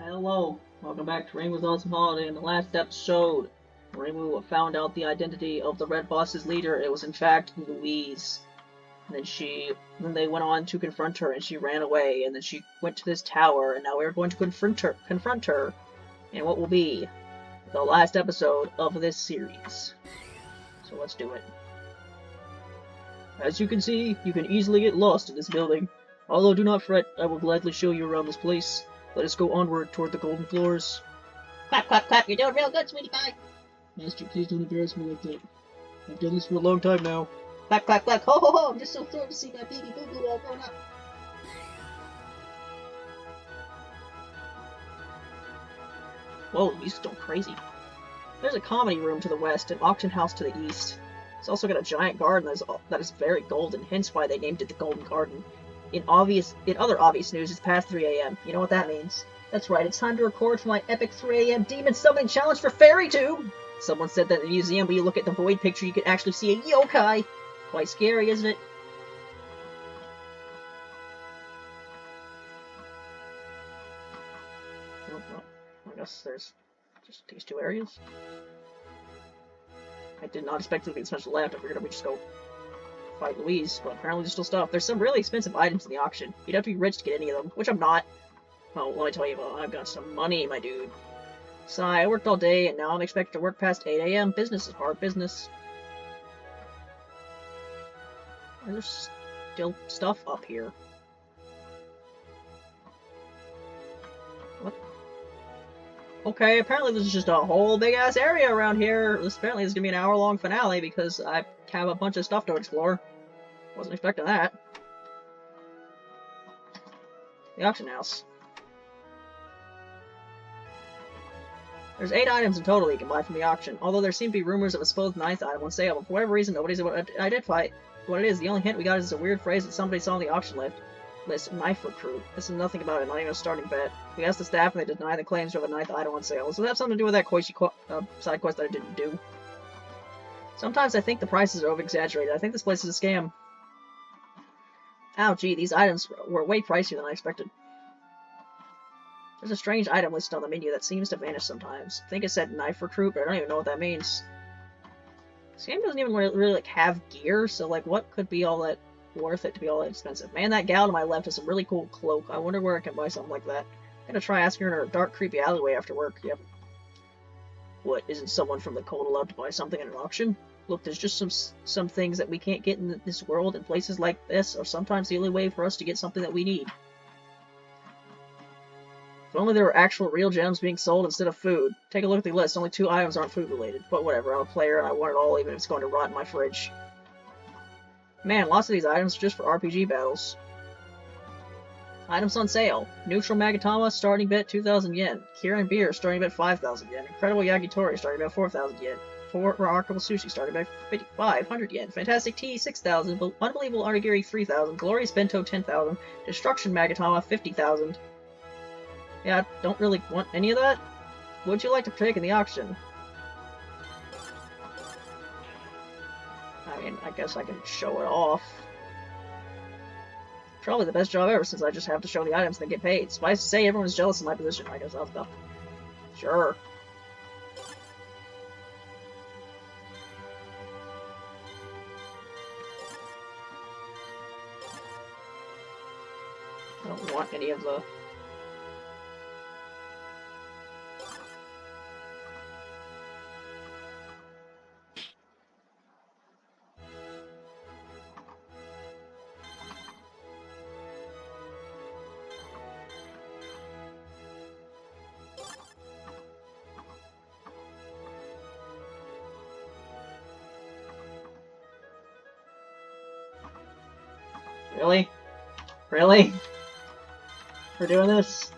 Hello, welcome back to Reimu's Awesome Holiday. In the last episode, Reimu found out the identity of the Red Boss's leader. It was in fact Louise. And then they went on to confront her, and she ran away. And then she went to this tower, and now we're going to confront her, in what will be the last episode of this series. So let's do it. As you can see, you can easily get lost in this building. Although do not fret, I will gladly show you around this place. Let us go onward toward the golden floors. Clap, clap, clap, you're doing real good, sweetie pie! Master, please don't embarrass me like that. I've done this for a long time now. Clap, clap, clap, ho ho ho! I'm just so thrilled to see my baby boo-boo all grown up. Whoa, music's going crazy. There's a comedy room to the west, an auction house to the east. It's also got a giant garden that is very golden, hence why they named it the Golden Garden. In other obvious news, it's past 3 a.m. You know what that means? That's right, it's time to record for my epic 3 a.m. demon summoning challenge for FairyTube! Someone said that in the museum, when you look at the void picture, you can actually see a yokai! Quite scary, isn't it? Oh, well, I guess there's just these two areas. I did not expect there to be this much left. I figured we just go fight Louise, but apparently there's still stuff. There's some really expensive items in the auction. You'd have to be rich to get any of them, which I'm not. Well, let me tell you, I've got some money, my dude. Sigh, I worked all day, and now I'm expected to work past 8 a.m. Business is hard business. There's still stuff up here. What? Okay, apparently there's just a whole big-ass area around here. Apparently it's gonna be an hour-long finale because I have a bunch of stuff to explore. Wasn't expecting that. The auction house. There's 8 items in total you can buy from the auction, although there seem to be rumors of a supposed 9th item on sale, but for whatever reason nobody's able to identify what it is. The only hint we got is a weird phrase that somebody saw on the auction list, knife recruit. This is nothing about it, not even a starting bet. We asked the staff and they deny the claims of a 9th item on sale. Does it have something to do with that side quest that I didn't do? Sometimes I think the prices are over-exaggerated. I think this place is a scam. Ow, gee, these items were way pricier than I expected. There's a strange item listed on the menu that seems to vanish sometimes. I think it said knife recruit, but I don't even know what that means. This game doesn't even really like have gear, so like what could be all that worth it to be all that expensive? Man, that gal to my left has a really cool cloak. I wonder where I can buy something like that. I'm gonna try asking her in a dark, creepy alleyway after work. Yep. What, isn't someone from the cult allowed to buy something at an auction? Look, there's just some things that we can't get in this world, and places like this are sometimes the only way for us to get something that we need. If only there were actual real gems being sold instead of food. Take a look at the list. Only 2 items aren't food related. But whatever, I'm a player and I want it all even if it's going to rot in my fridge. Man, lots of these items are just for RPG battles. Items on sale. Neutral Magatama starting bet 2,000 yen. Kirin beer starting bet 5,000 yen. Incredible Yakitori starting bet 4,000 yen. Remarkable Sushi starting bet 5,500 yen. Fantastic Tea 6,000. Unbelievable Onigiri 3,000. Glorious Bento 10,000. Destruction Magatama 50,000. Yeah, I don't really want any of that. What would you like to take in the auction? I mean, I guess I can show it off. Probably the best job ever, since I just have to show the items and get paid. Suffice to say, everyone's jealous of my position. I guess I'll stop. Sure. I don't want any of the... Really? Really? We're doing this?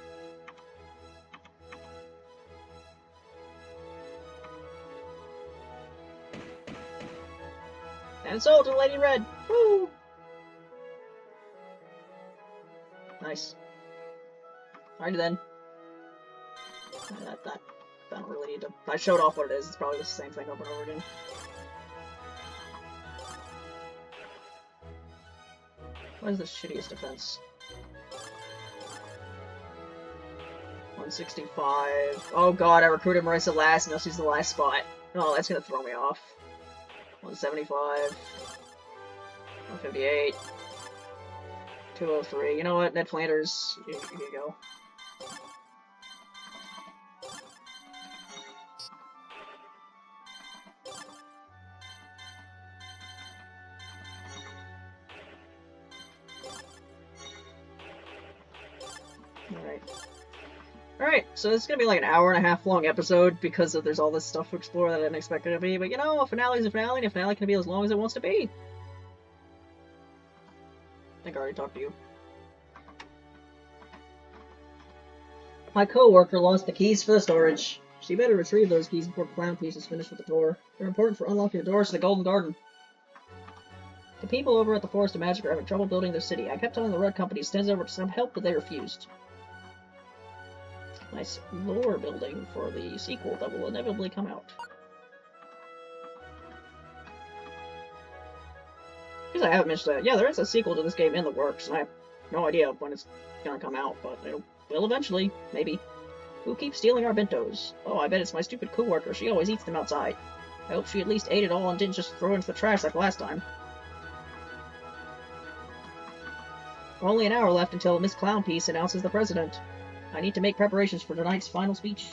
And sold to Lady Red! Woo! Nice. Alrighty then. I don't really need to... I showed off what it is. It's probably the same thing over and over again. What is the shittiest defense? 165. Oh god, I recruited Marissa last, and now she's the last spot. Oh, that's gonna throw me off. 175. 158. 203. You know what? Ned Flanders, here you go. Alright, so this is gonna be like an hour and a half long episode because there's all this stuff to explore that I didn't expect it to be, but you know, a finale's a finale, and a finale can be as long as it wants to be. I think I already talked to you. My co-worker lost the keys for the storage. She better retrieve those keys before Clown Piece is finished with the door. They're important for unlocking the doors to the Golden Garden. The people over at the Forest of Magic are having trouble building their city. I kept telling the Red Company to send over some help, but they refused. Nice lore building for the sequel that will inevitably come out. Because I haven't mentioned that. Yeah, there is a sequel to this game in the works, and I have no idea when it's gonna come out, but it will eventually, maybe. Who keeps stealing our bentos? Oh, I bet it's my stupid co-worker. She always eats them outside. I hope she at least ate it all and didn't just throw it into the trash like last time. Only an hour left until Miss Clownpiece announces the president. I need to make preparations for tonight's final speech.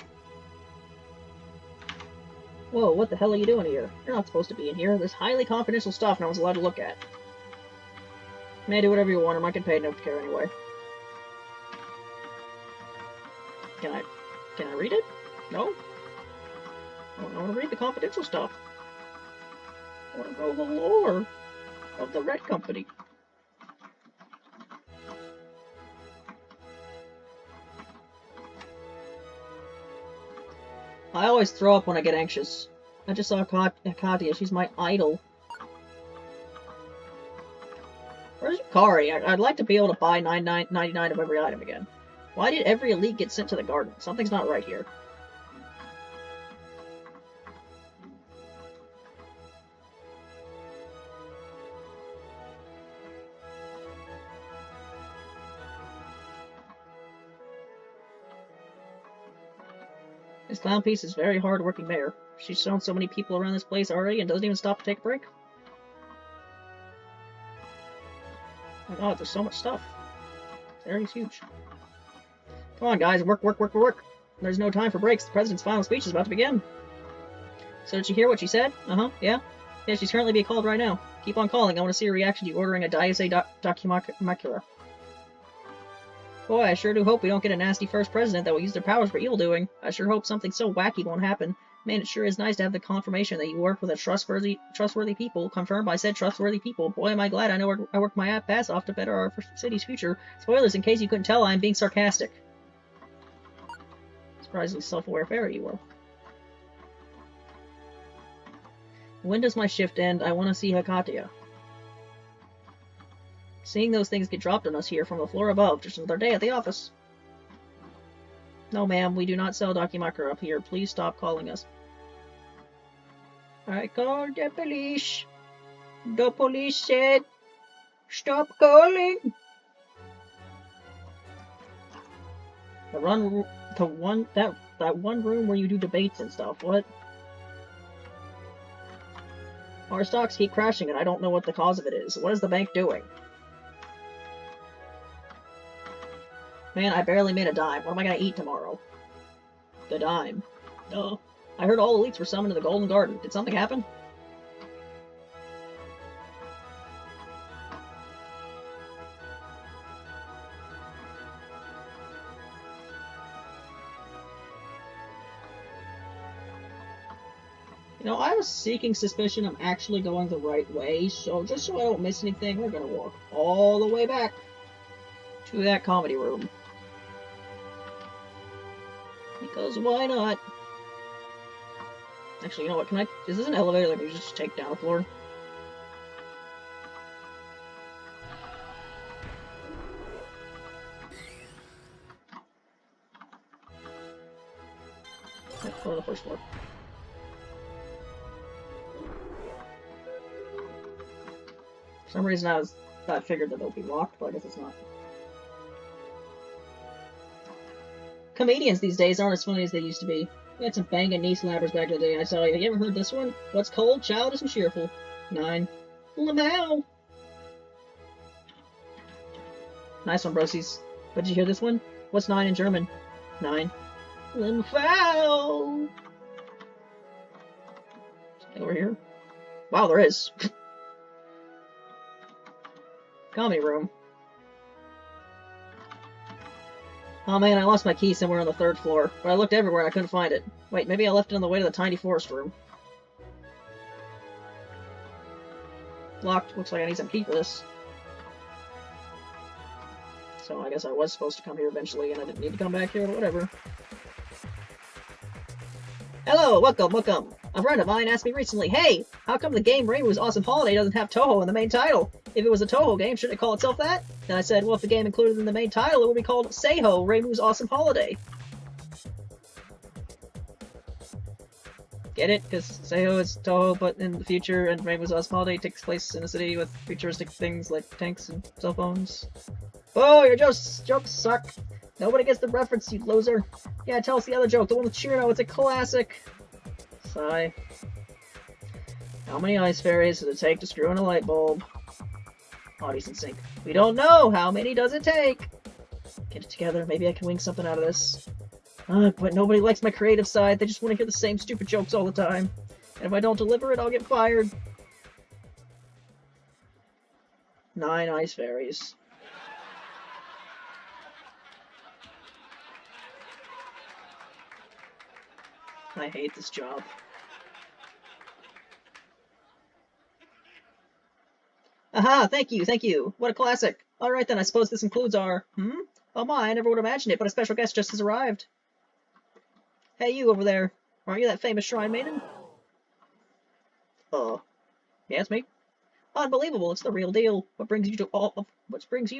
Whoa, what the hell are you doing here? You're not supposed to be in here. There's highly confidential stuff no one's allowed to look at. You may do whatever you want, or I can pay no care anyway. Can I read it? No? I want to read the confidential stuff. I want to know the lore of the Red Company. I always throw up when I get anxious. I just saw Katya. She's my idol. Where's Yukari? I'd like to be able to buy $9.99 of every item again. Why did every elite get sent to the garden? Something's not right here. This Clownpiece is a very hard-working mayor. She's shown so many people around this place already and doesn't even stop to take a break. Oh my god, there's so much stuff. This area's huge. Come on, guys, work, work, work, work. There's no time for breaks. The president's final speech is about to begin. So did you hear what she said? Uh-huh, yeah? Yeah, she's currently being called right now. Keep on calling. I want to see a reaction to you ordering a Diase Documakura. Boy, I sure do hope we don't get a nasty first president that will use their powers for evil doing. I sure hope something so wacky won't happen. Man, it sure is nice to have the confirmation that you work with a trustworthy people, confirmed by said trustworthy people. Boy, am I glad I know I worked my ass off to better our city's future. Spoilers, in case you couldn't tell, I'm being sarcastic. Surprisingly self-aware fairy you were. When does my shift end? I want to see Hakatia. Seeing those things get dropped on us here from the floor above, just another day at the office. No, ma'am, we do not sell Documakura up here. Please stop calling us. I called the police. The police said, stop calling. That one room where you do debates and stuff. What? Our stocks keep crashing, and I don't know what the cause of it is. What is the bank doing? Man, I barely made a dime. What am I gonna eat tomorrow? The dime. Oh. I heard all elites were summoned to the Golden Garden. Did something happen? You know, I was seeking suspicion I'm actually going the right way, so just so I don't miss anything, we're gonna walk all the way back to that comedy room. Because why not? Actually, you know what, is this an elevator that we just take down a floor? Let's go to the first floor. For some reason I figured that they'll be locked, but I guess it's not. Comedians these days aren't as funny as they used to be. We had some banging knee slappers back in the day, I tell you. You ever heard this one? What's cold, childish, and cheerful? 9. Lamau! Nice one, brosies. But did you hear this one? What's 9 in German? 9. Limfau! Over here? Wow, there is. Comedy room. Oh man, I lost my key somewhere on the 3rd floor, but I looked everywhere and I couldn't find it. Wait, maybe I left it on the way to the tiny forest room. Locked. Looks like I need some key for this. So I guess I was supposed to come here eventually and I didn't need to come back here, but whatever. Hello, welcome, welcome. A friend of mine asked me recently, hey, how come the game Reimu's Awesome Holiday doesn't have Touhou in the main title? If it was a Touhou game, shouldn't it call itself that? And I said, well, if the game included in the main title, it would be called Seiho, Reimu's Awesome Holiday. Get it? Because Seiho is Touhou, but in the future, and Reimu's Awesome Holiday takes place in a city with futuristic things like tanks and cell phones. Oh, your jokes suck. Nobody gets the reference, you loser. Yeah, tell us the other joke, the one with Chiro, it's a classic. Sigh. How many ice fairies does it take to screw in a light bulb? Audi's in sync. We don't know! How many does it take? Get it together, maybe I can wing something out of this. But nobody likes my creative side, they just want to hear the same stupid jokes all the time. And if I don't deliver it, I'll get fired. 9 ice fairies. I hate this job. Aha, thank you, thank you. What a classic. Alright then, I suppose this includes our... Oh my, I never would have imagined it, but a special guest just has arrived. Hey, you over there. Aren't you that famous shrine maiden? Yeah, it's me. Unbelievable, it's the real deal. What brings you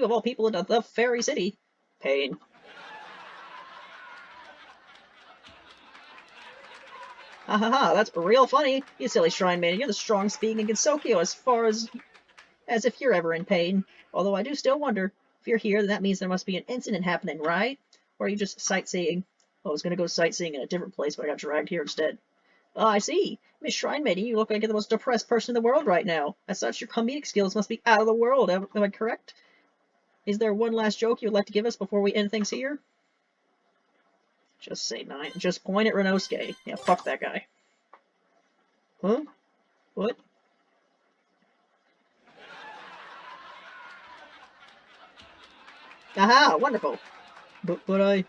of all people into the fairy city? Pain. Ha ha ha, that's real funny. You silly shrine maiden, you're the strongest being in Gensokyo as if you're ever in pain. Although I do still wonder, if you're here, then that means there must be an incident happening, right? Or are you just sightseeing? I was gonna go sightseeing in a different place, but I got dragged here instead. Oh, I see. Miss Shrine Maiden, you look like you're the most depressed person in the world right now. As such, your comedic skills must be out of the world. Am I correct? Is there one last joke you would like to give us before we end things here? Just say 9. Just point at Renosuke. Yeah, fuck that guy. Huh? What? Aha! Wonderful! But I...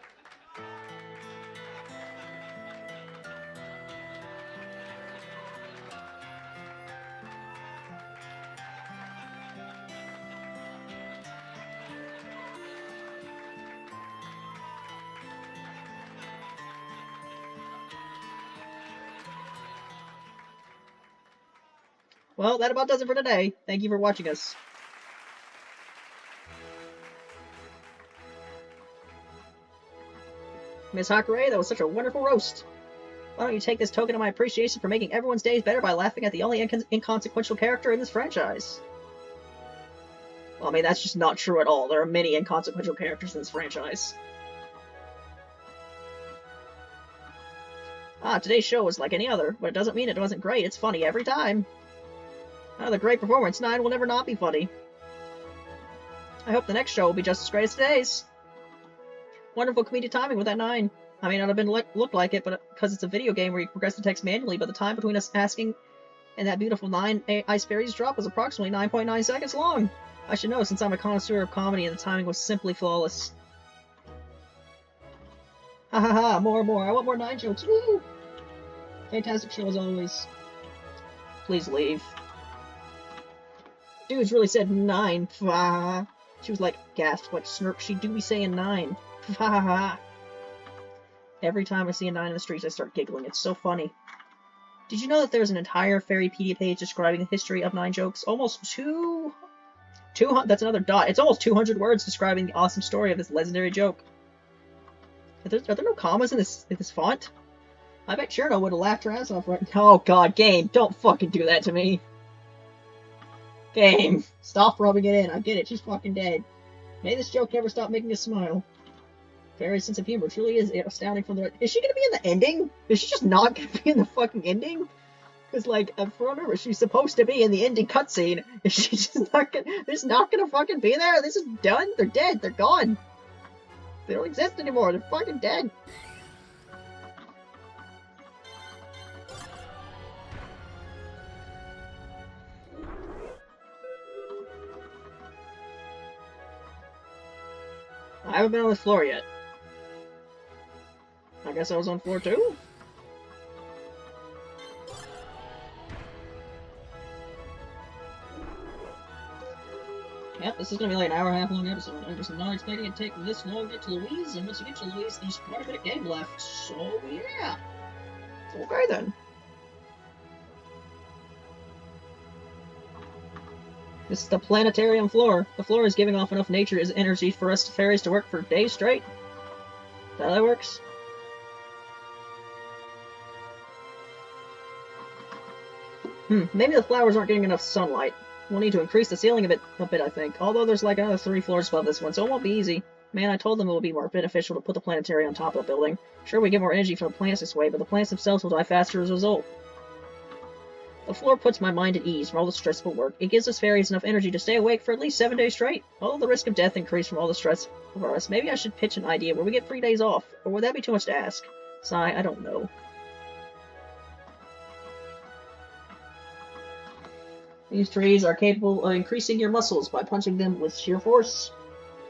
Well, that about does it for today. Thank you for watching us. Miss Hakurei, that was such a wonderful roast. Why don't you take this token of my appreciation for making everyone's days better by laughing at the only inconsequential character in this franchise? Well, I mean, that's just not true at all. There are many inconsequential characters in this franchise. Today's show was like any other, but it doesn't mean it wasn't great. It's funny every time. Another great performance. 9 will never not be funny. I hope the next show will be just as great as today's. Wonderful comedic timing with that 9. I may not have been look like it, but because it's a video game where you progress the text manually, but the time between us asking and that beautiful 9 Ice Fairies drop was approximately 9.9 seconds long. I should know since I'm a connoisseur of comedy and the timing was simply flawless. Ha ha ha, more. I want more 9 jokes. Woo! Fantastic show as always. Please leave. Dudes really said 9. She was like, gasped, what snark she do be saying 9. Every time I see a 9 in the streets, I start giggling. It's so funny. Did you know that there's an entire Fairypedia page describing the history of 9 jokes? Almost 200. That's another dot. It's almost 200 words describing the awesome story of this legendary joke. Are there no commas in this font? I bet Cherno would have laughed her ass off right now. Oh god, game, don't fucking do that to me. Game, stop rubbing it in. I get it, she's fucking dead. May this joke never stop making us smile. Fairy's sense of humor truly is astounding from the... Is she gonna be in the ending? Is she just not gonna be in the fucking ending? Because, like, for remember, she's supposed to be in the ending cutscene. Is she just not gonna... They're just not gonna fucking be there? This is done? They're dead. They're gone. They don't exist anymore. They're fucking dead. I haven't been on the floor yet. I guess I was on floor 2? Yep, this is gonna be like an hour and a half long episode. I'm just not expecting it to take this long to get to Louise, and once you get to Louise, there's quite a bit of game left. So, yeah. Okay, then. This is the planetarium floor. The floor is giving off enough nature's energy for us fairies to work for days straight. Is that how that works? Maybe the flowers aren't getting enough sunlight. We'll need to increase the ceiling a bit, I think. Although there's like another 3 floors above this one, so it won't be easy. Man, I told them it would be more beneficial to put the planetarium on top of the building. Sure, we get more energy from the plants this way, but the plants themselves will die faster as a result. The floor puts my mind at ease from all the stressful work. It gives us fairies enough energy to stay awake for at least 7 days straight. Although the risk of death increased from all the stress over us, maybe I should pitch an idea where we get 3 days off. Or would that be too much to ask? Sigh, I don't know. These trees are capable of increasing your muscles by punching them with sheer force.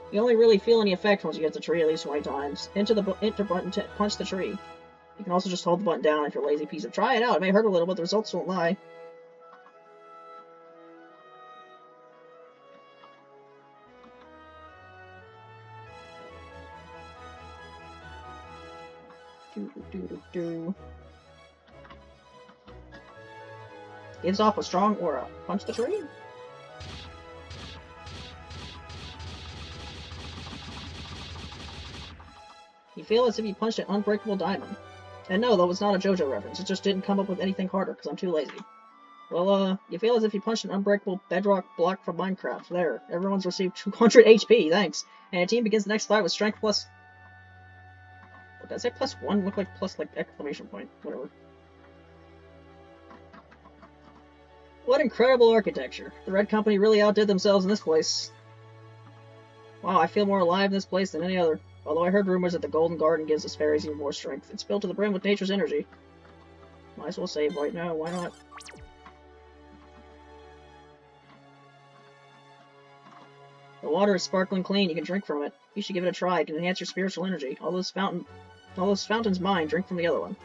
You only really feel any effect once you hit the tree at least 20 times. Enter button to punch the tree. You can also just hold the button down if you're a lazy piece of... Try it out, it may hurt a little, but the results won't lie. Gives off a strong aura. Punch the tree? You feel as if you punched an unbreakable diamond. And no, that was not a JoJo reference. It just didn't come up with anything harder, because I'm too lazy. Well, you feel as if you punched an unbreakable bedrock block from Minecraft. There. Everyone's received 200 HP, thanks. And a team begins the next fight with strength plus... What did I say? Plus 1? Look like plus, like, exclamation point. Whatever. What incredible architecture. The Red Company really outdid themselves in this place. Wow, I feel more alive in this place than any other. Although I heard rumors that the Golden Garden gives us fairies even more strength. It's filled to the brim with nature's energy. Might as well save right now, why not? The water is sparkling clean, you can drink from it. You should give it a try, it can enhance your spiritual energy. All those fountains mine, drink from the other one.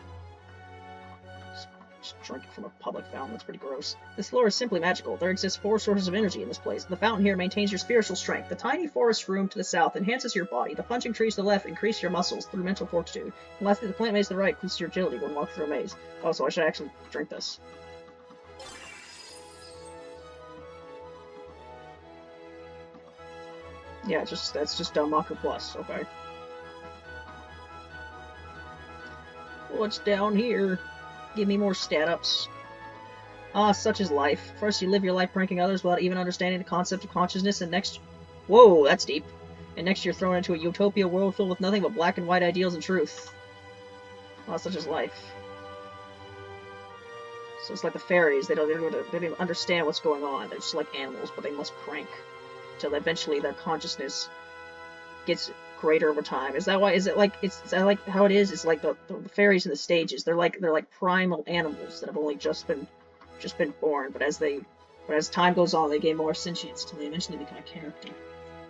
Just drinking from a public fountain, that's pretty gross. This floor is simply magical. There exists 4 sources of energy in this place. The fountain here maintains your spiritual strength. The tiny forest room to the south enhances your body. The punching trees to the left increase your muscles through mental fortitude. And lastly, the plant maze to the right boosts your agility when walking through a maze. Oh, so I should actually drink this. Yeah, that's just Dalmaku Plus, okay. What's down here? Give me more stat-ups. Ah, such is life. First you live your life pranking others without even understanding the concept of consciousness, and next... Whoa, that's deep. And next you're thrown into a utopia world filled with nothing but black and white ideals and truth. Ah, such is life. So it's like the fairies, they don't even understand what's going on. They're just like animals, but they must prank. Till eventually their consciousness gets greater over time. Is that like how it is? It's like the fairies in the stages. They're like primal animals that have only just been born, but as time goes on, they gain more sentience till they eventually become a character.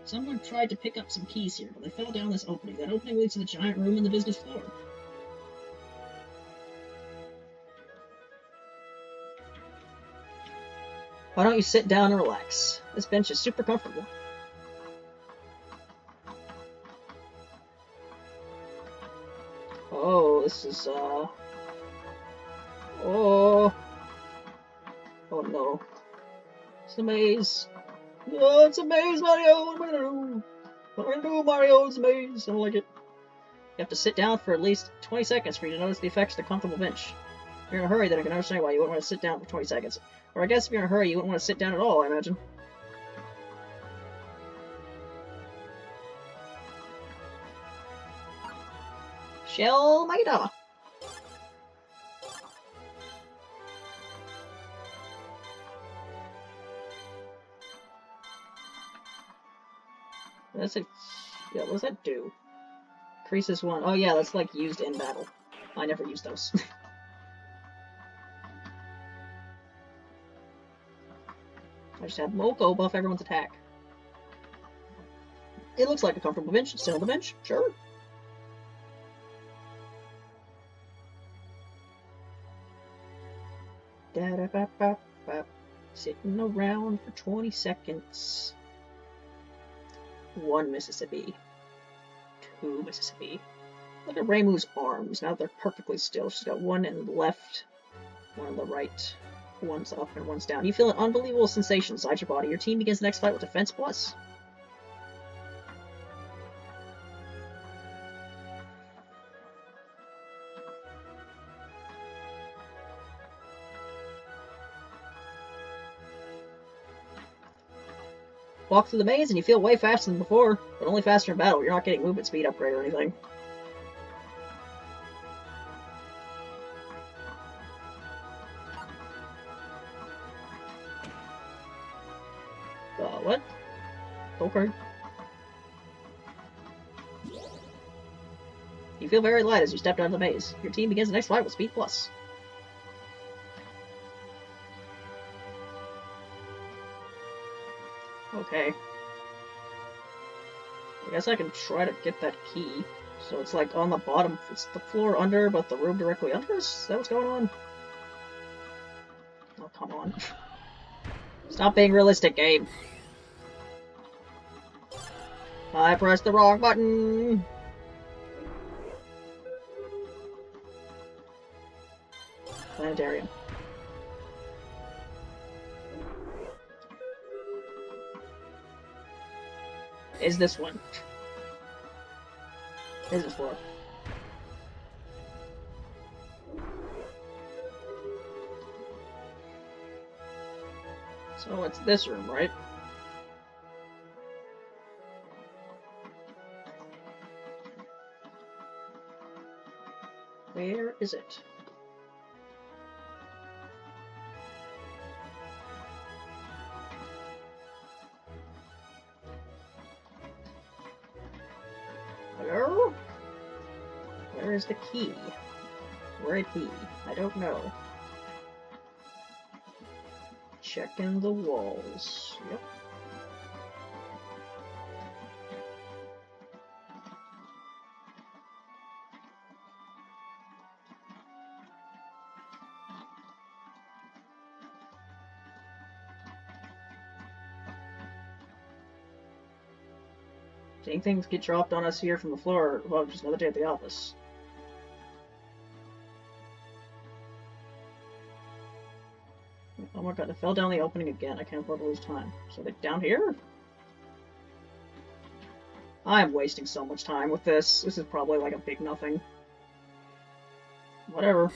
Someone tried to pick up some keys here, but they fell down this opening. That opening leads to the giant room in the business floor. Why don't you sit down and relax? This bench is super comfortable. Oh, this is, oh. Oh no. It's a maze. Oh, it's a maze, Mario! What am I gonna do? What am I gonna do, Mario? It's a maze. I don't like it. You have to sit down for at least 20 seconds for you to notice the effects of the comfortable bench. If you're in a hurry, then I can understand why you wouldn't want to sit down for 20 seconds. Or I guess if you're in a hurry, you wouldn't want to sit down at all, I imagine. Shell Magadama. That's a... Yeah, what does that do? Increases one. Oh yeah, that's like used in battle. I never use those. I just have Moko buff everyone's attack. It looks like a comfortable bench. Sit on the bench? Sure. Da-da-ba-ba-ba. Sitting around for 20 seconds. 1 Mississippi. 2 Mississippi. Look at Reimu's arms. Now they're perfectly still. She's got one in the left, one on the right. One's up and one's down. You feel an unbelievable sensation inside your body. Your team begins the next fight with Defense Plus. Walk through the maze and you feel way faster than before, but only faster in battle. You're not getting movement speed upgrade or anything. What? Okay. You feel very light as you step out of the maze. Your team begins the next fight with Speed Plus. Okay. I guess I can try to get that key. So it's like on the bottom, it's the floor under, but the room directly under? Is that what's going on? Oh, come on. Stop being realistic, game. I pressed the wrong button! Planetarium. Is this one? Is this floor? So it's this room, right? Where is it? Hello? Where is the key? Where it be? I don't know. Checking the walls. Yep. Seeing things get dropped on us here from the floor, well, just another day at the office. Oh my god, I fell down the opening again. I can't afford to lose time. So they're down here? I'm wasting so much time with this. This is probably like a big nothing. Whatever.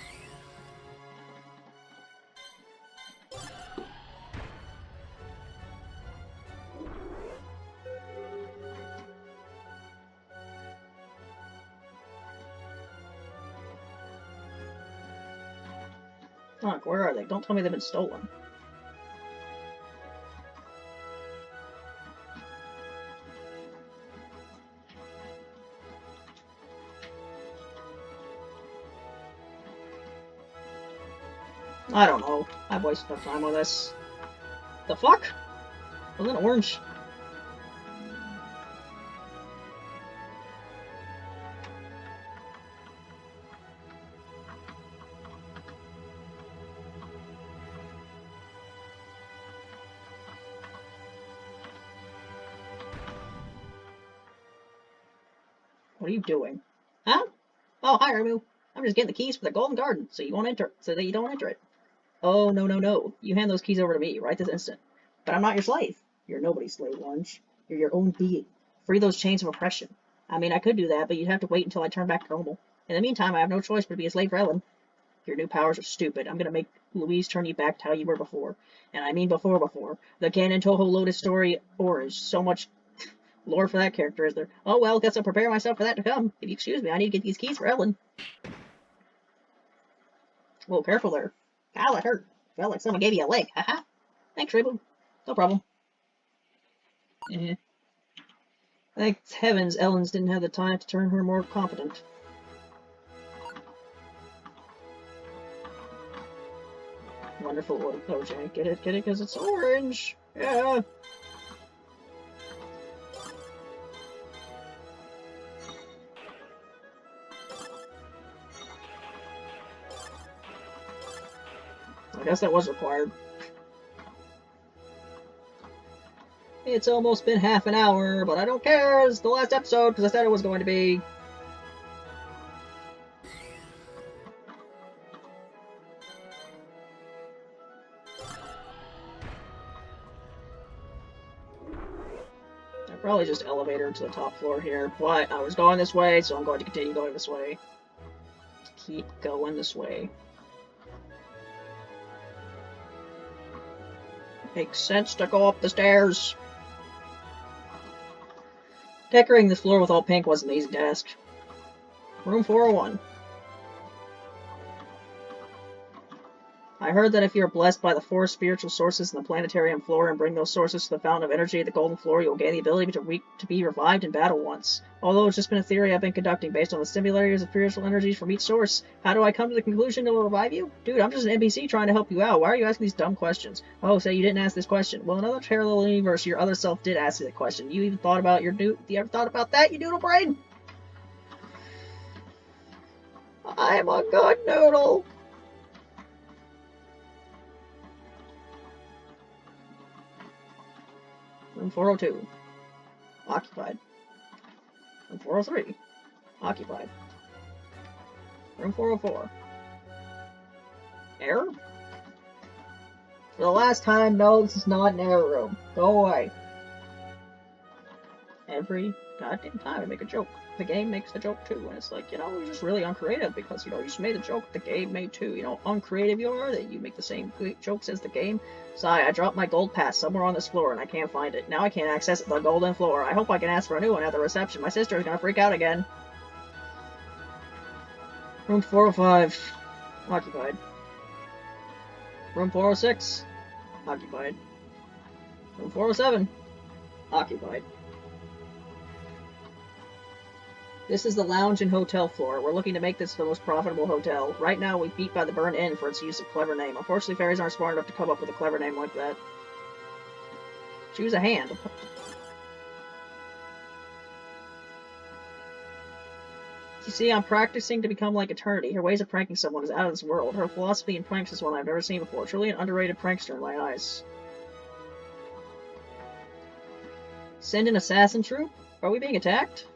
Fuck, where are they? Don't tell me they've been stolen. I don't know. I've wasted enough time on this. The fuck? Wasn't it orange? What are you doing? Huh? Oh, hi, Reimu. I'm just getting the keys for the Golden Garden, so you don't enter it. Oh, no, no, no. You hand those keys over to me, right this instant. But I'm not your slave. You're nobody's slave, Orange. You're your own being. Free those chains of oppression. I mean, I could do that, but you'd have to wait until I turn back to normal. In the meantime, I have no choice but to be a slave for Ellen. Your new powers are stupid. I'm gonna make Louise turn you back to how you were before. And I mean before. The Canon Toho Lotus story, Orange. So much... lore for that character, is there? Oh well, guess I'll prepare myself for that to come. If you excuse me, I need to get these keys for Ellen. Whoa, careful there. Ow, that hurt. Felt like someone gave you a leg. Haha. Thanks, Reimu. No problem. Thank heavens Ellen's didn't have the time to turn her more competent. Wonderful old OJ. Get it, because it's orange. Yeah. I guess that was required. It's almost been half an hour, but I don't care. It's the last episode because I said it was going to be. Probably just elevator to the top floor here, but I was going this way, so I'm going to continue going this way. Keep going this way. Makes sense to go up the stairs. Decorating this floor with all pink wasn't an easy task. Room 401. I heard that if you're blessed by the 4 spiritual sources in the planetarium floor and bring those sources to the fountain of energy at the golden floor, you'll gain the ability to be revived in battle once. Although it's just been a theory I've been conducting based on the simulators of spiritual energies from each source. How do I come to the conclusion it will revive you? Dude, I'm just an NPC trying to help you out. Why are you asking these dumb questions? Oh, say you didn't ask this question. Well, in another parallel universe, your other self did ask you that question. You even thought about you ever thought about that, you noodle brain? I'm a good noodle. Room 402. Occupied. Room 403. Occupied. Room 404. Error? For the last time, no, this is not an error room. Go away. Every goddamn time I make a joke, the game makes the joke too. And it's like, you know, you're just really uncreative because, you know, you just made a joke, the game made too. You know, uncreative you are, that you make the same jokes as the game. Sorry, I dropped my gold pass somewhere on this floor and I can't find it. Now I can't access the golden floor. I hope I can ask for a new one at the reception. My sister is gonna freak out again. Room 405. Occupied. Room 406. Occupied. Room 407. Occupied. This is the lounge and hotel floor. We're looking to make this the most profitable hotel. Right now, we beat by the Burn Inn for its use of clever name. Unfortunately, fairies aren't smart enough to come up with a clever name like that. Choose a hand. You see, I'm practicing to become like Eternity. Her ways of pranking someone is out of this world. Her philosophy in pranks is one I've never seen before. Truly an underrated prankster in my eyes. Send an assassin troop? Are we being attacked?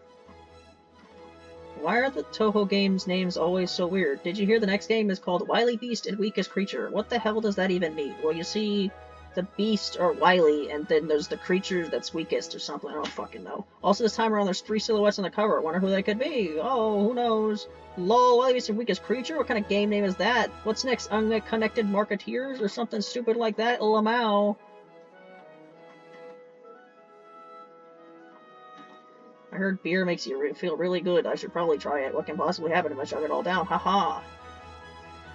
Why are the Toho games' names always so weird? Did you hear the next game is called Wily Beast and Weakest Creature? What the hell does that even mean? Well, you see, the beast or wily, and then there's the creature that's weakest or something. I don't fucking know. Also, this time around, there's 3 silhouettes on the cover. I wonder who they could be. Oh, who knows? Lol, Wily Beast and Weakest Creature? What kind of game name is that? What's next? Unconnected Marketeers or something stupid like that? Lamau. I heard beer makes you feel really good. I should probably try it. What can possibly happen if I shut it all down? Haha.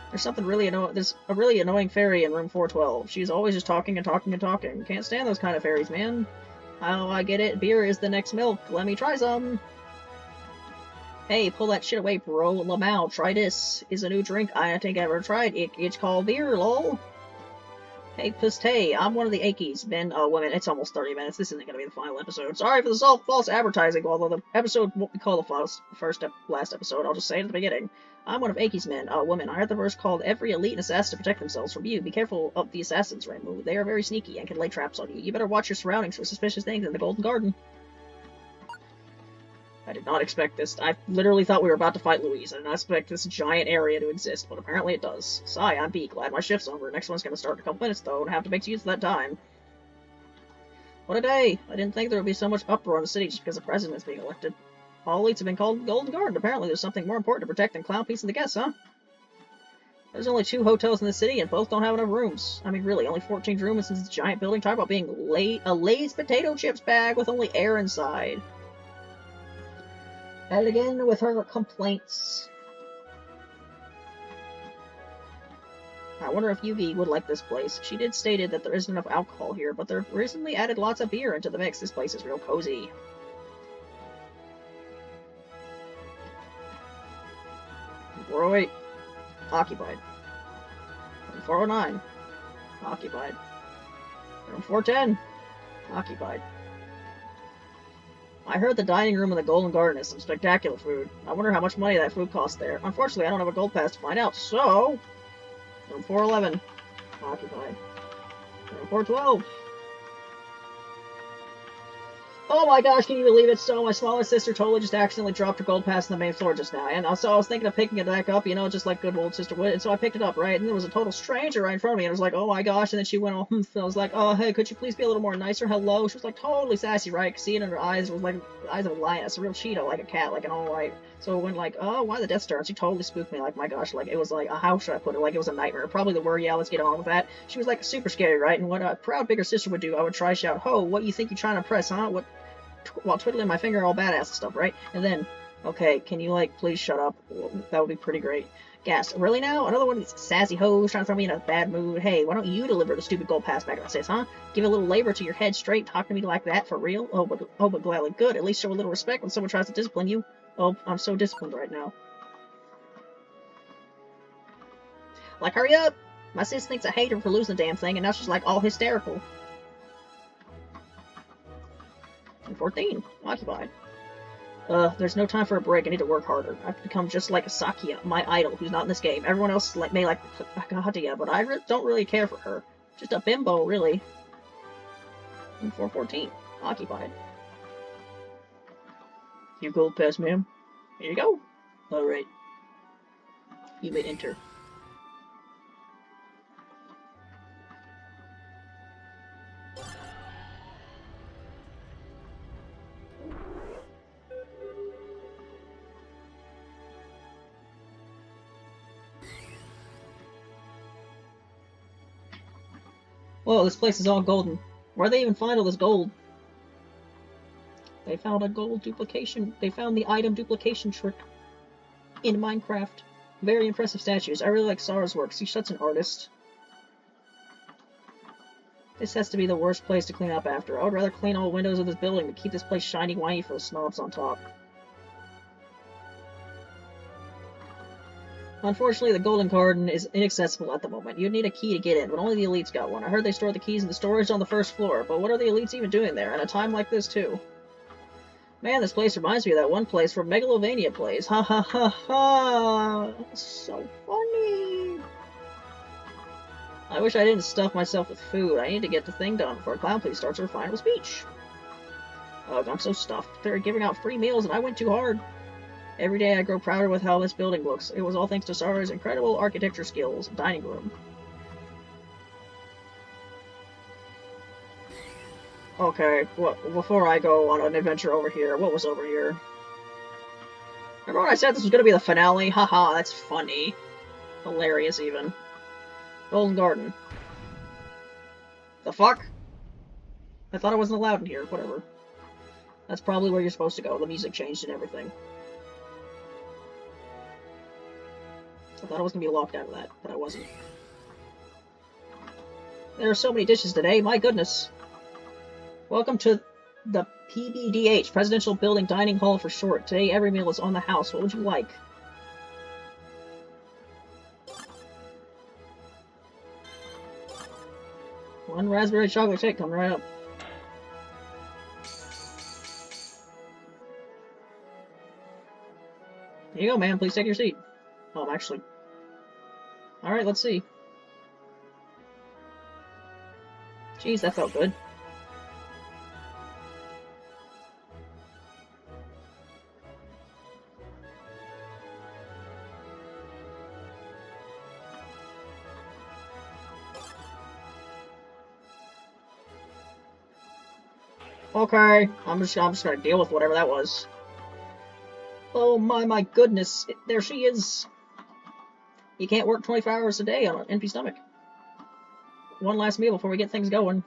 There's something really annoying. There's a really annoying fairy in room 412. She's always just talking and talking and talking. Can't stand those kind of fairies, man. Oh, I get it. Beer is the next milk. Let me try some. Hey, pull that shit away, bro. Lamau, try this. Is a new drink I don't think I ever tried. It's called beer, lol. Hey, Pistay, I'm one of the Akies, men, women. It's almost 30 minutes. This isn't going to be the final episode. Sorry for the false advertising, although the episode won't be called the last episode. I'll just say it at the beginning. I'm one of Aki's men, women. I heard the verse called, every elite and assassin to protect themselves from you. Be careful of the assassins, Reimu. They are very sneaky and can lay traps on you. You better watch your surroundings for suspicious things in the Golden Garden. I did not expect this. I literally thought we were about to fight Louise. I did not expect this giant area to exist, but apparently it does. Sigh, I'm B. Glad my shift's over. Next one's gonna start in a couple minutes, though, and have to make use of that time. What a day! I didn't think there would be so much uproar in the city just because the president is being elected. All elites have been called Golden Guard. Apparently there's something more important to protect than clown piece and the guests, huh? There's only 2 hotels in the city, and both don't have enough rooms. I mean, really, only 14 rooms in this giant building. Talk about being a Lay's potato chips bag with only air inside. At it again with her complaints. I wonder if Yugi would like this place. She did stated that there isn't enough alcohol here, but they've recently added lots of beer into the mix. This place is real cozy. 408. Occupied. Room 409. Occupied. Room 410. Occupied. I heard the dining room in the Golden Garden has some spectacular food. I wonder how much money that food costs there. Unfortunately, I don't have a gold pass to find out, so... Room 411. Occupied. Room 412. Oh my gosh, can you believe it? So my smallest sister totally just accidentally dropped her gold pass on the main floor just now. And so I was thinking of picking it back up, you know, just like good old sister would. And so I picked it up, right? And there was a total stranger right in front of me. And I was like, oh my gosh. And then she went all, and I was like, oh, hey, could you please be a little more nicer? Hello. She was like totally sassy, right? Could see it in her eyes. It was like the eyes of a lioness, a real cheetah, like a cat, like an all right. So it went like, oh, why the Death Star? And she totally spooked me. Like, my gosh, like it was like, how should I put it? Like it was a nightmare. Probably the word, yeah, let's get on with that. She was like super scary, right? And what a proud bigger sister would do, I would try shout, ho, what you think you're trying to press, huh? What? While twiddling my finger all badass and stuff, right? And then, okay, can you, like, please shut up? That would be pretty great. Gas. Really now? Another one of these sassy hoes trying to throw me in a bad mood. Hey, why don't you deliver the stupid gold pass back at sis, huh? Give a little labor to your head straight, talk to me like that, for real? Oh, but gladly. Good. At least show a little respect when someone tries to discipline you. Oh, I'm so disciplined right now. Like, hurry up! My sis thinks I hate her for losing the damn thing, and now she's, like, all hysterical. 14. Occupied. There's no time for a break. I need to work harder. I've become just like Sakia, my idol, who's not in this game. Everyone else may like Hatiya, but I don't really care for her. Just a bimbo, really. 414. Occupied. You gold pass, ma'am. Here you go. Alright. You may enter. Whoa, this place is all golden. Where'd they even find all this gold? They found a gold duplication. They found the item duplication trick in Minecraft. Very impressive statues. I really like Sara's work. She's such an artist. This has to be the worst place to clean up after. I would rather clean all windows of this building to keep this place shiny-whiny for the snobs on top. Unfortunately, the Golden Garden is inaccessible at the moment. You'd need a key to get in, but only the elites got one. I heard they store the keys in the storage on the first floor, but what are the elites even doing there, at a time like this, too? Man, this place reminds me of that one place where Megalovania plays. Ha ha ha ha! So funny! I wish I didn't stuff myself with food. I need to get the thing done before Clown Please starts her final speech. Ugh, I'm so stuffed. They're giving out free meals and I went too hard. Every day I grow prouder with how this building looks. It was all thanks to Sara's incredible architecture skills. Dining room. Okay, before I go on an adventure over here, what was over here? Remember when I said this was going to be the finale? Haha, that's funny. Hilarious, even. Golden Garden. The fuck? I thought I wasn't allowed in here. Whatever. That's probably where you're supposed to go. The music changed and everything. I thought I was going to be locked out of that, but I wasn't. There are so many dishes today, my goodness. Welcome to the PBDH, Presidential Building Dining Hall for short. Today every meal is on the house. What would you like? One raspberry chocolate shake coming right up. Here you go, man. Please take your seat. Oh, actually. Alright, let's see. Jeez, that felt good. Okay, I'm just gonna deal with whatever that was. Oh my goodness, there she is. You can't work 24 hours a day on an empty stomach. One last meal before we get things going.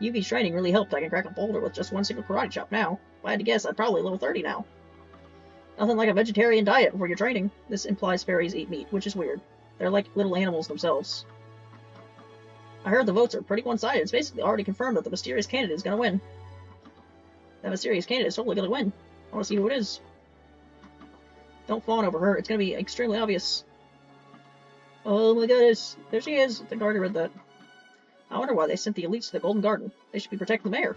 Yuki's training really helped. I can crack a boulder with just one single karate chop now. If I had to guess, I'd probably level 30 now. Nothing like a vegetarian diet before you're training. This implies fairies eat meat, which is weird. They're like little animals themselves. I heard the votes are pretty one-sided. It's basically already confirmed that the mysterious candidate is going to win. That mysterious candidate is totally going to win. I want to see who it is. Don't fawn over her. It's going to be extremely obvious. Oh my goodness. There she is. I think I already read that. I wonder why they sent the elites to the Golden Garden. They should be protecting the mayor.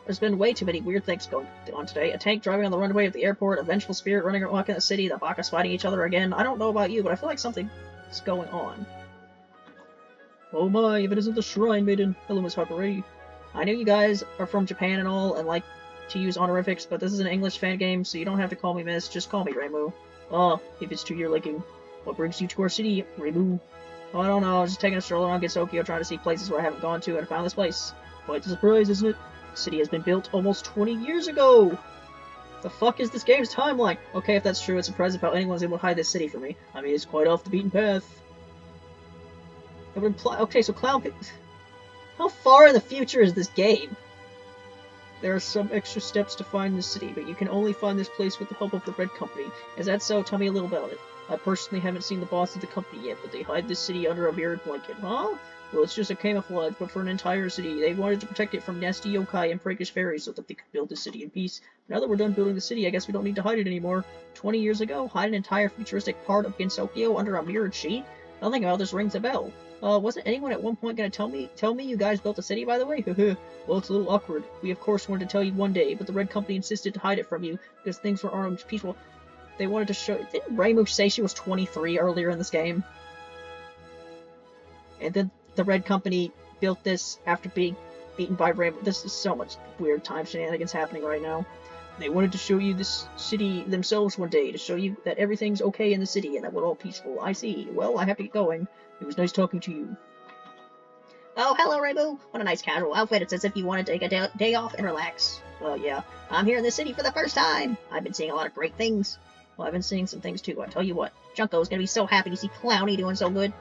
There's been way too many weird things going on today. A tank driving on the runway of the airport, a vengeful spirit running amok in the city, the Bakas fighting each other again. I don't know about you, but I feel like something's going on. Oh my, if it isn't the Shrine Maiden. Hello, Miss Hakurei. I know you guys are from Japan and all, and like to use honorifics, but this is an English fan game, so you don't have to call me Miss, just call me Reimu. Oh, if it's to your liking. What brings you to our city, Reimu? Oh, I don't know, I was just taking a stroll around Gensokyo trying to see places where I haven't gone to, and I found this place. Quite a surprise, isn't it? The city has been built almost 20 years ago! The fuck is this game's timeline? Okay, if that's true, it's impressive how anyone's able to hide this city from me. I mean, it's quite off the beaten path. It would imply— okay, so Clown Pit— how far in the future is this game? There are some extra steps to find this city, but you can only find this place with the help of the Red Company. Is that so? Tell me a little about it. I personally haven't seen the boss of the company yet, but they hide this city under a mirrored blanket. Huh? Well, it's just a camouflage, but for an entire city. They wanted to protect it from nasty yokai and prankish fairies so that they could build the city in peace. Now that we're done building the city, I guess we don't need to hide it anymore. 20 years ago, hide an entire futuristic part of Gensokyo under a mirrored sheet? Nothing about this rings a bell. Wasn't anyone at one point gonna tell me you guys built a city, by the way? Well, it's a little awkward. We of course wanted to tell you one day, but the Red Company insisted to hide it from you, because things aren't peaceful. They wanted to show— didn't Reimu say she was 23 earlier in this game? And then the Red Company built this after being beaten by Reimu. This is so much weird time shenanigans happening right now. They wanted to show you this city themselves one day, to show you that everything's okay in the city and that we're all peaceful. I see. Well, I have to get going. It was nice talking to you. Oh, hello, Reimu. What a nice casual outfit. It's as if you want to take a day off and relax. Well, yeah. I'm here in this city for the first time. I've been seeing a lot of great things. Well, I've been seeing some things too. I tell you what, Junko's gonna be so happy to see Clowny doing so good.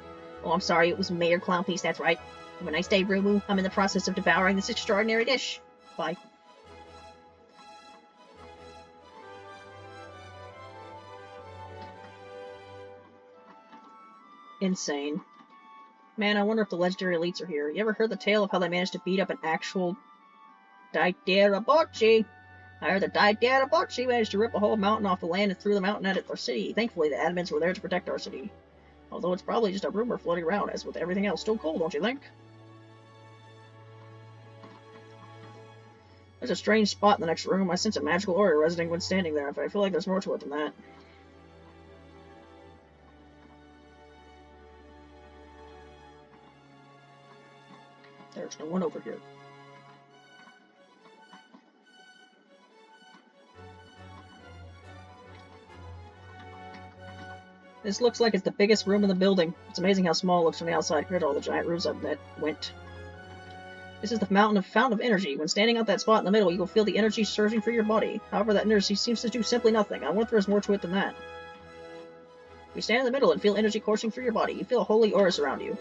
Oh, I'm sorry, it was Mayor Clownpiece, that's right. Have a nice day, Reimu. I'm in the process of devouring this extraordinary dish. Bye. Insane. Man, I wonder if the legendary elites are here. You ever heard the tale of how they managed to beat up an actual Daidarabochi? I heard the Daidarabochi managed to rip a whole mountain off the land and threw the mountain at our city. Thankfully, the admins were there to protect our city. Although it's probably just a rumor floating around, as with everything else. Still cool, don't you think? There's a strange spot in the next room. I sense a magical aura resonating when standing there, but I feel like there's more to it than that. There's no one over here. This looks like it's the biggest room in the building. It's amazing how small it looks from the outside compared to all the giant rooms I've went. This is the fountain of energy. When standing at that spot in the middle, you will feel the energy surging through your body. However, that energy seems to do simply nothing. I wonder if there's more to it than that. You stand in the middle and feel energy coursing through your body. You feel a holy aura surround you.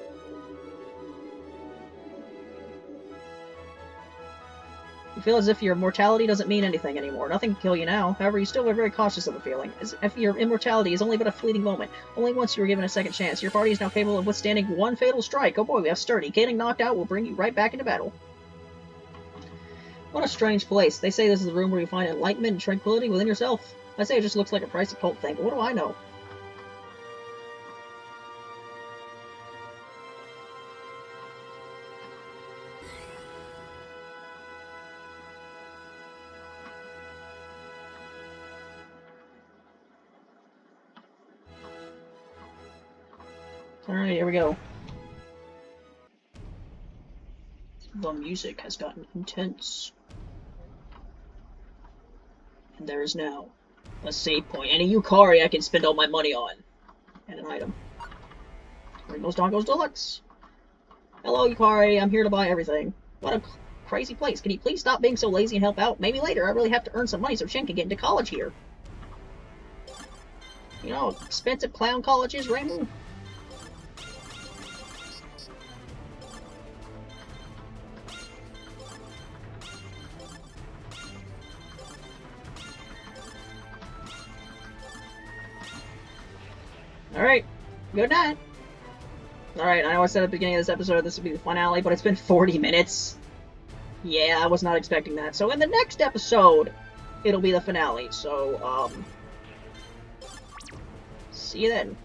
You feel as if your mortality doesn't mean anything anymore. Nothing can kill you now. However, you still are very cautious of the feeling, as if your immortality is only but a fleeting moment. Only once you were given a second chance. Your party is now capable of withstanding one fatal strike. Oh boy, we have sturdy. Getting knocked out will bring you right back into battle. What a strange place. They say this is the room where you find enlightenment and tranquility within yourself. I say it just looks like a pricey cult thing, but what do I know? Alright, here we go. The music has gotten intense. And there is now a save point and a Yukari I can spend all my money on. And an item. Reimu's Dongos Deluxe. Hello, Yukari. I'm here to buy everything. What a crazy place. Can you please stop being so lazy and help out? Maybe later. I really have to earn some money so Shin can get into college here. You know how expensive clown college is, Reimu? Alright, good night. Alright, I know I said at the beginning of this episode this would be the finale, but it's been 40 minutes. Yeah, I was not expecting that. So in the next episode, it'll be the finale. So, see you then.